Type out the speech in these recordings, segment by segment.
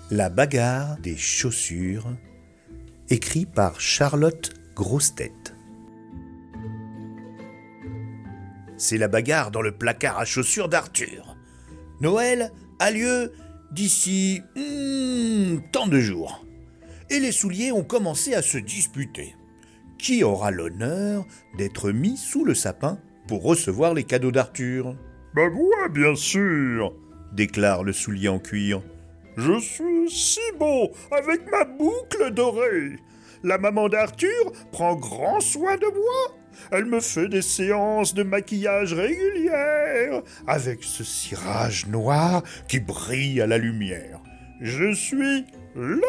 La bagarre des chaussures, écrit par Charlotte Grossetête. C'est la bagarre dans le placard à chaussures d'Arthur. Noël a lieu d'ici tant de jours. Et les souliers ont commencé à se disputer. Qui aura l'honneur d'être mis sous le sapin pour recevoir les cadeaux d'Arthur ? Bah moi, bien sûr. Déclare le soulier en cuir. Je suis si beau avec ma boucle dorée. La maman d'Arthur prend grand soin de moi. Elle me fait des séances de maquillage régulières avec ce cirage noir qui brille à la lumière. Je suis le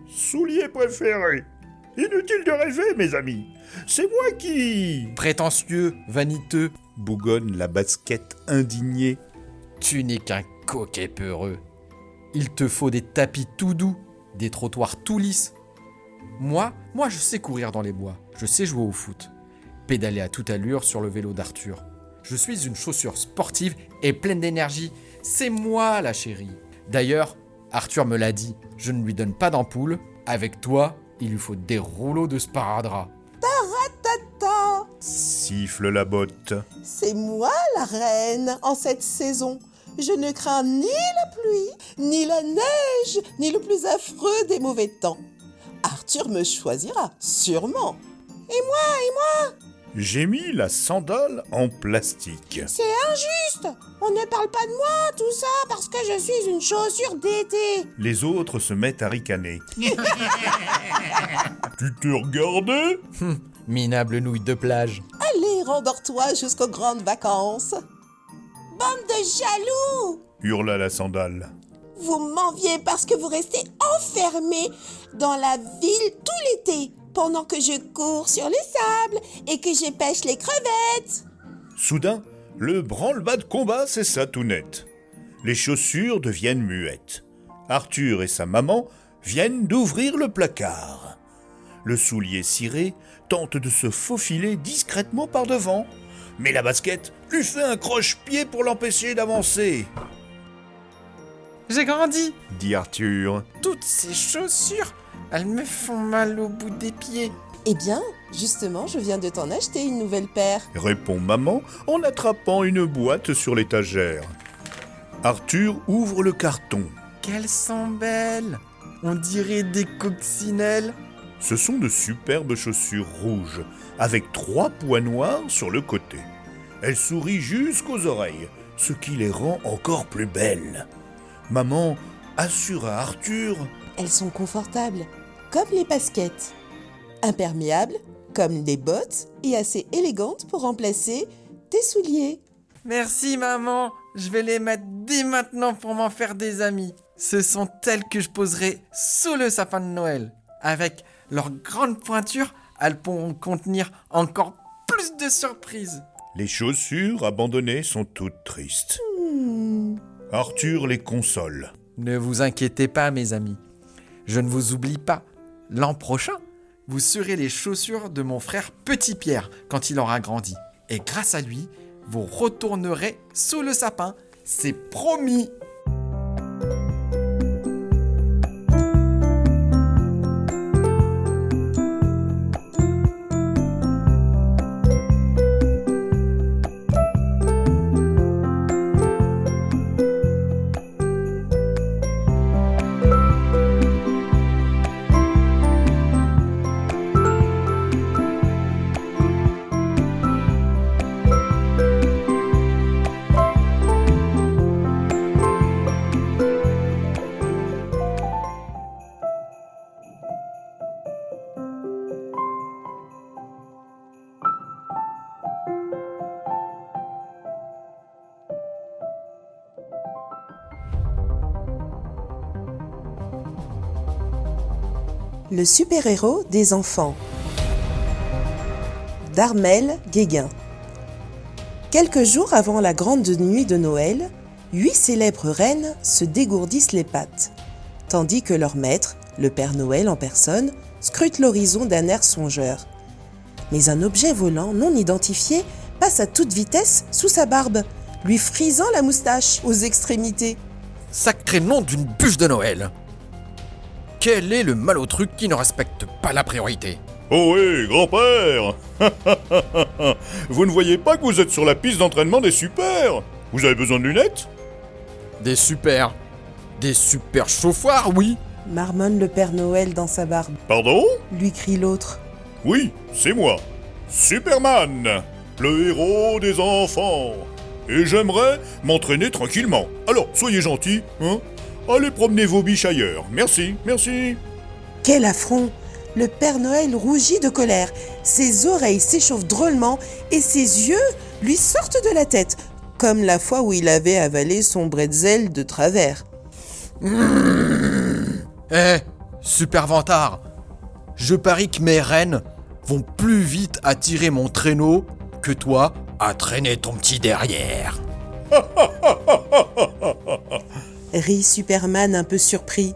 soulier préféré. Inutile de rêver, mes amis. C'est moi qui... Prétentieux, vaniteux, bougonne la basquette indignée. Tu n'es qu'un coquet peureux. Il te faut des tapis tout doux, des trottoirs tout lisses. Moi, je sais courir dans les bois, je sais jouer au foot, pédaler à toute allure sur le vélo d'Arthur. Je suis une chaussure sportive et pleine d'énergie. C'est moi, la chérie. D'ailleurs, Arthur me l'a dit, je ne lui donne pas d'ampoule. Avec toi, il lui faut des rouleaux de sparadrap. Taratata, Siffle la botte. c'est moi la reine en cette saison. Je ne crains ni la pluie, ni la neige, ni le plus affreux des mauvais temps. Arthur me choisira, sûrement. Et moi, Gémit la sandale en plastique. c'est injuste. On ne parle pas de moi, tout ça, parce que je suis une chaussure d'été. Les autres se mettent à ricaner. Tu t'es regardé? Minable nouille de plage. Allez, rendors-toi jusqu'aux grandes vacances. Bande de jaloux! Hurla la sandale. Vous m'enviez parce que vous restez enfermés dans la ville tout l'été, pendant que je cours sur les sables et que je pêche les crevettes. Soudain, le branle-bas de combat cessa tout net. Les chaussures deviennent muettes. Arthur et sa maman viennent d'ouvrir le placard. Le soulier ciré tente de se faufiler discrètement par devant, mais la basquette lui fait un croche-pied pour l'empêcher d'avancer, J'ai grandi. dit Arthur. Toutes ces chaussures, elles me font mal au bout des pieds. Eh bien, justement, je viens de t'en acheter une nouvelle paire. Répond maman en attrapant une boîte sur l'étagère. Arthur ouvre le carton. Qu'elles sont belles. On dirait des coccinelles. Ce sont de superbes chaussures rouges, avec 3 points noirs sur le côté. Elles sourient jusqu'aux oreilles, ce qui les rend encore plus belles. Maman assure à Arthur. Elles sont confortables, comme les baskets. Imperméables, comme les bottes, et assez élégantes pour remplacer tes souliers. Merci maman, je vais les mettre dès maintenant pour m'en faire des amis. Ce sont elles que je poserai sous le sapin de Noël. Avec leurs grandes pointures, elles pourront contenir encore plus de surprises. Les chaussures abandonnées sont toutes tristes. Arthur les console. Ne vous inquiétez pas mes amis, je ne vous oublie pas. L'an prochain, vous serez les chaussures de mon frère Petit Pierre quand il aura grandi. Et grâce à lui, vous retournerez sous le sapin, c'est promis. Le super-héros des enfants d'Armel Guéguin. Quelques jours avant la grande nuit de Noël, 8 célèbres reines se dégourdissent les pattes, tandis que leur maître, le Père Noël en personne, scrute l'horizon d'un air songeur. Mais un objet volant non identifié passe à toute vitesse sous sa barbe, lui frisant la moustache aux extrémités. Sacré nom d'une bûche de Noël! Quel est le malotruc qui ne respecte pas la priorité? Oh oui, grand-père. Vous ne voyez pas que vous êtes sur la piste d'entraînement des super? Vous avez besoin de lunettes? Des super chauffoirs, oui. Marmonne le Père Noël dans sa barbe. Pardon? Lui crie l'autre. Oui, c'est moi, Superman, le héros des enfants. Et j'aimerais m'entraîner tranquillement. Alors, soyez gentils, hein? Allez promener vos biches ailleurs. Merci, merci. Quel affront! Le Père Noël rougit de colère. Ses oreilles s'échauffent drôlement et ses yeux lui sortent de la tête, comme la fois où il avait avalé son bretzel de travers. Super vantard. Je parie que mes rennes vont plus vite à tirer mon traîneau que toi à traîner ton petit derrière. Rit Superman un peu surpris.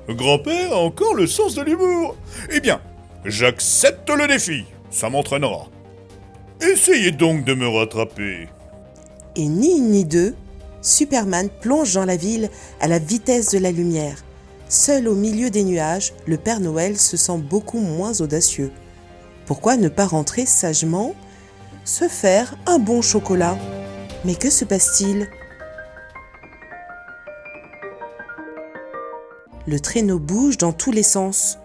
Grand-père a encore le sens de l'humour. Eh bien, j'accepte le défi. Ça m'entraînera. Essayez donc de me rattraper. Et ni une ni deux, Superman plonge dans la ville à la vitesse de la lumière. Seul au milieu des nuages, le Père Noël se sent beaucoup moins audacieux. Pourquoi ne pas rentrer sagement, se faire un bon chocolat? Mais que se passe-t-il? Le traîneau bouge dans tous les sens.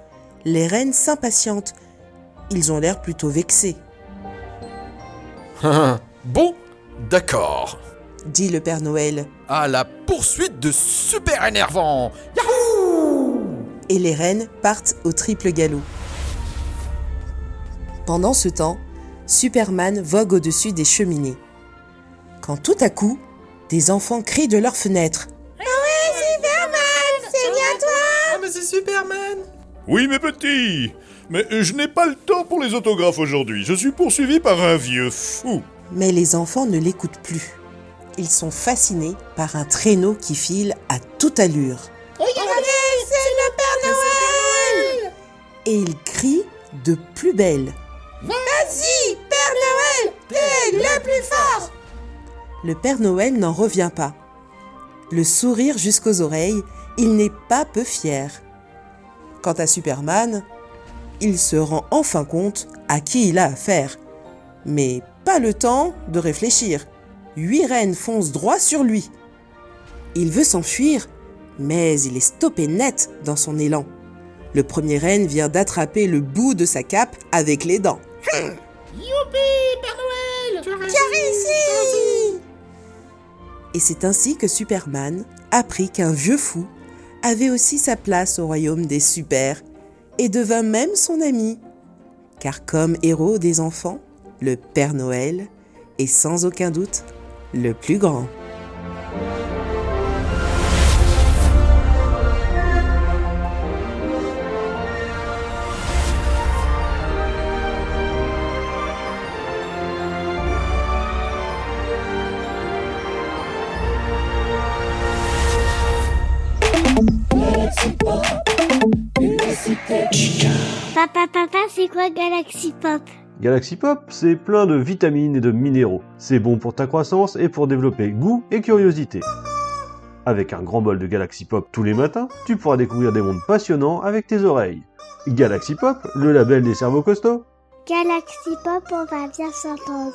Les rennes s'impatientent. Ils ont l'air plutôt vexés, Bon, d'accord. dit le Père Noël. À la poursuite de super énervant. Yahoo! Et les rennes partent au triple galop. Pendant ce temps, Superman vogue au-dessus des cheminées. Quand tout à coup, des enfants crient de leurs fenêtres. Ah mais c'est Superman! Oui, mes petits. Mais je n'ai pas le temps pour les autographes aujourd'hui. Je suis poursuivi par un vieux fou. Mais les enfants ne l'écoutent plus. Ils sont fascinés par un traîneau qui file à toute allure. Regardez, c'est le Père Noël! Et ils crient de plus belle. Vas-y, Père Noël, t'es le plus fort! Le Père Noël n'en revient pas. Le sourire jusqu'aux oreilles, il n'est pas peu fier. Quant à Superman, il se rend enfin compte à qui il a affaire. Mais pas le temps de réfléchir. 8 rennes foncent droit sur lui. Il veut s'enfuir, mais il est stoppé net dans son élan. Le premier renne vient d'attraper le bout de sa cape avec les dents. Youpi, Père Noël! Tu as réussi! Et c'est ainsi que Superman apprit qu'un vieux fou avait aussi sa place au royaume des super et devint même son ami. Car comme héros des enfants, le Père Noël est sans aucun doute le plus grand. Papa, c'est quoi Galaxy Pop? Galaxy Pop, c'est plein de vitamines et de minéraux. C'est bon pour ta croissance et pour développer goût et curiosité. Avec un grand bol de Galaxy Pop tous les matins, tu pourras découvrir des mondes passionnants avec tes oreilles. Galaxy Pop, le label des cerveaux costauds. Galaxy Pop, on va bien s'entendre.